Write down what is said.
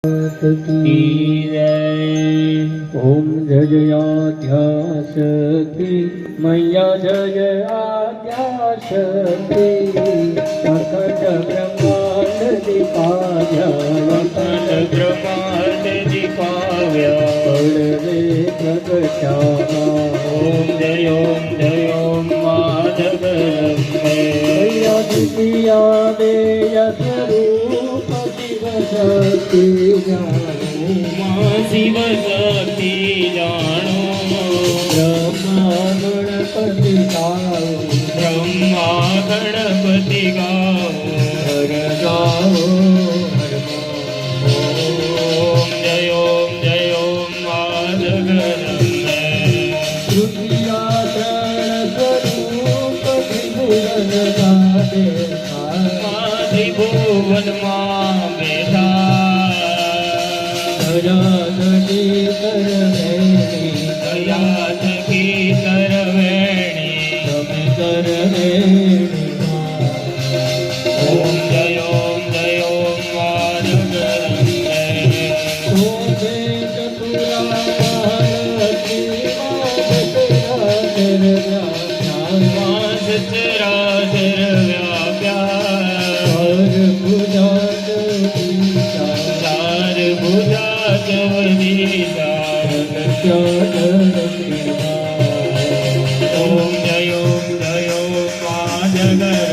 की ओम जय आद्यास की मैया जय आद्यास की अखंड ब्रह्मांड दीपाव्या अखंड ब्रह्मांड दीपाव्या बड़वे प्रगटा ओम जय ओम माधवरम्मे मैया दिव्या देय स्वरूप शक्ति जानो मां शिव शक्ति जानो ब्रह्मा गणपति गाओ ब्रह्मा गणपति गाओ हर गाओ ओम जय ओम माधवरम्मे तृतीया शरण स्वरूप त्रिभुवन गादे त्रिभुवन मां दयादकी करवेणी दयादकी करवेणी तमे करवेणी ओम जय ओम माधवरम्मे तोते चतुरा महालक्ष्मी मां सचराचर व्याप्या हर पूजा ओम जय ओम माधव